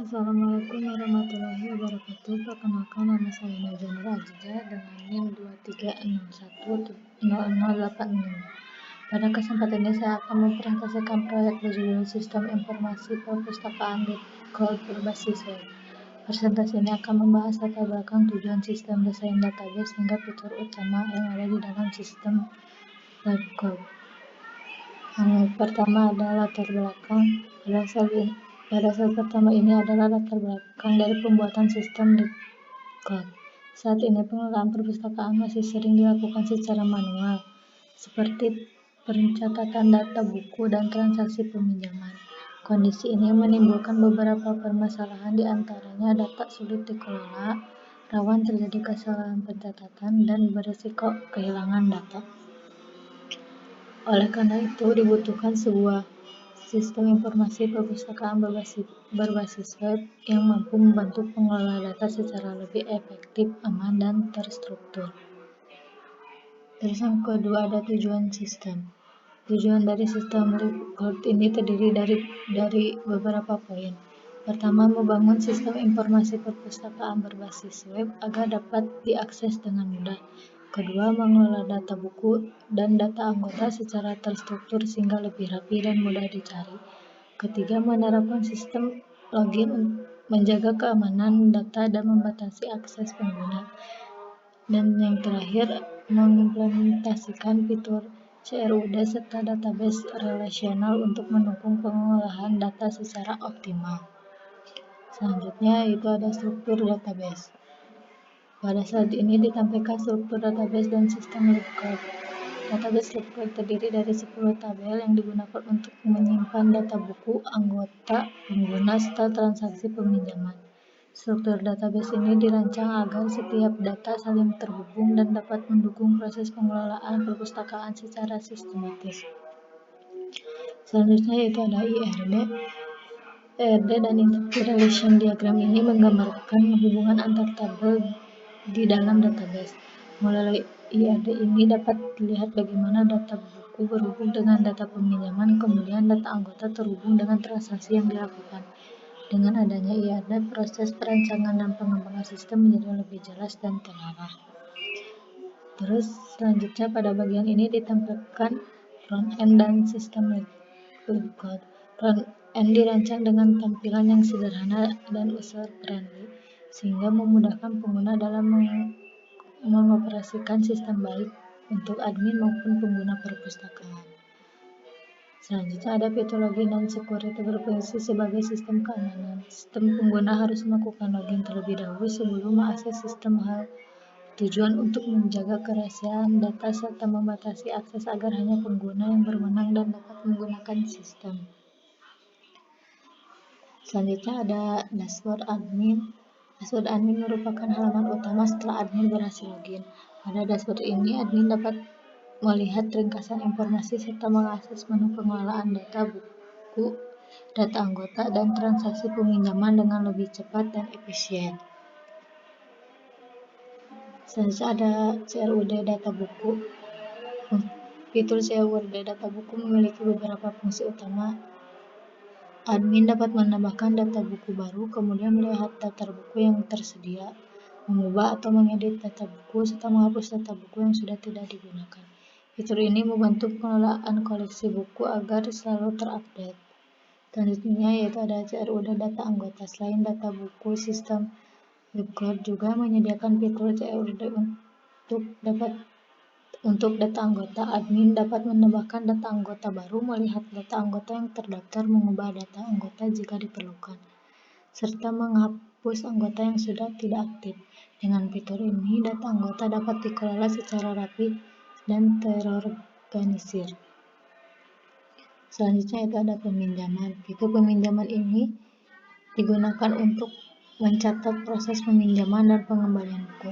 Assalamualaikum warahmatullahi wabarakatuh. Perkenalkan, nama saya Najwa Nur Aziza dengan NIM 23610086. Pada kesempatan ini saya akan mempresentasikan proyek berjudul Sistem Informasi Perpustakaan LibCode berbasis web. Presentasi ini akan membahas latar belakang, tujuan sistem, desain database, hingga fitur utama yang ada di dalam sistem LibCode. Pertama adalah latar belakang. Pada slide pertama ini adalah latar belakang dari pembuatan sistem LibCode. Saat ini pengelolaan perpustakaan masih sering dilakukan secara manual, seperti pencatatan data buku dan transaksi peminjaman. Kondisi ini menimbulkan beberapa permasalahan, di antaranya data sulit dikelola, rawan terjadi kesalahan pencatatan, dan berisiko kehilangan data. Oleh karena itu, dibutuhkan sebuah sistem informasi perpustakaan berbasis web yang mampu membantu pengelola data secara lebih efektif, aman, dan terstruktur. Terus yang kedua ada tujuan sistem. Tujuan dari sistem LibCode ini terdiri dari beberapa poin. Pertama, membangun sistem informasi perpustakaan berbasis web agar dapat diakses dengan mudah. Kedua, mengelola data buku dan data anggota secara terstruktur sehingga lebih rapi dan mudah dicari. Ketiga, menerapkan sistem login, menjaga keamanan data dan membatasi akses pengguna. Dan yang terakhir, mengimplementasikan fitur CRUD serta database relasional untuk mendukung pengolahan data secara optimal. Selanjutnya itu ada struktur database. Pada slide ini ditampilkan struktur database dan sistem LibCode. Database LibCode terdiri dari 10 tabel yang digunakan untuk menyimpan data buku, anggota, pengguna, serta transaksi peminjaman. Struktur database ini dirancang agar setiap data saling terhubung dan dapat mendukung proses pengelolaan perpustakaan secara sistematis. Selanjutnya yaitu ada IRD. IRD dan Entity Relation Diagram ini menggambarkan hubungan antar tabel di dalam database. Melalui IRD ini dapat dilihat bagaimana data buku berhubung dengan data peminjaman, kemudian data anggota terhubung dengan transaksi yang dilakukan. Dengan adanya IRD, proses perancangan dan pengembangan sistem menjadi lebih jelas dan terarah. Terus selanjutnya pada bagian ini ditampilkan front-end dan sistem LibCode. Front-end dirancang dengan tampilan yang sederhana dan user-friendly, sehingga memudahkan pengguna dalam mengoperasikan sistem, baik untuk admin maupun pengguna perpustakaan. Selanjutnya ada fitur login dan security berfungsi sebagai sistem keamanan. Sistem pengguna harus melakukan login terlebih dahulu sebelum mengakses sistem. Hal tujuan untuk menjaga kerahasiaan data serta membatasi akses agar hanya pengguna yang berwenang dan dapat menggunakan sistem. Selanjutnya ada dashboard admin. Dashboard admin merupakan halaman utama setelah admin berhasil login. Pada dashboard ini, admin dapat melihat ringkasan informasi serta mengakses menu pengelolaan data buku, data anggota, dan transaksi peminjaman dengan lebih cepat dan efisien. Selanjutnya ada CRUD data buku. Fitur CRUD data buku memiliki beberapa fungsi utama. Admin dapat menambahkan data buku baru, kemudian melihat daftar buku yang tersedia, mengubah atau mengedit data buku, serta menghapus data buku yang sudah tidak digunakan. Fitur ini membantu pengelolaan koleksi buku agar selalu terupdate. Selanjutnya yaitu ada CRUD data anggota. Selain data buku, sistem LibCode juga menyediakan fitur CRUD untuk data anggota. Admin dapat menambahkan data anggota baru, melihat data anggota yang terdaftar, mengubah data anggota jika diperlukan, serta menghapus anggota yang sudah tidak aktif. Dengan fitur ini, data anggota dapat dikelola secara rapi dan terorganisir. Selanjutnya itu ada peminjaman. Fitur peminjaman ini digunakan untuk mencatat proses peminjaman dan pengembalian buku.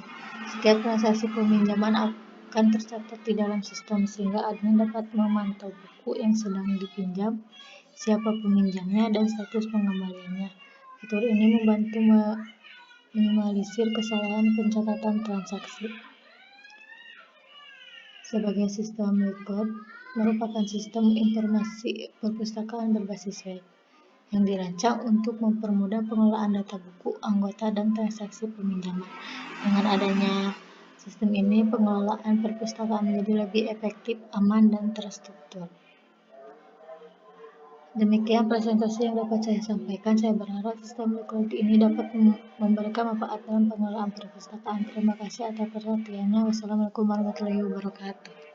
Setiap transaksi peminjaman akan tercatat di dalam sistem, sehingga admin dapat memantau buku yang sedang dipinjam, siapa peminjamnya, dan status pengembaliannya. Fitur ini membantu meminimalisir kesalahan pencatatan transaksi. Sebagai sistem LibCode merupakan sistem informasi perpustakaan berbasis web. yang dirancang untuk mempermudah pengelolaan data buku, anggota, dan transaksi peminjaman. Dengan adanya sistem ini, pengelolaan perpustakaan menjadi lebih efektif, aman, dan terstruktur. Demikian presentasi yang dapat saya sampaikan. Saya berharap sistem liquidity ini dapat memberikan manfaat dalam pengelolaan perpustakaan. Terima kasih atas perhatiannya. Wassalamualaikum warahmatullahi wabarakatuh.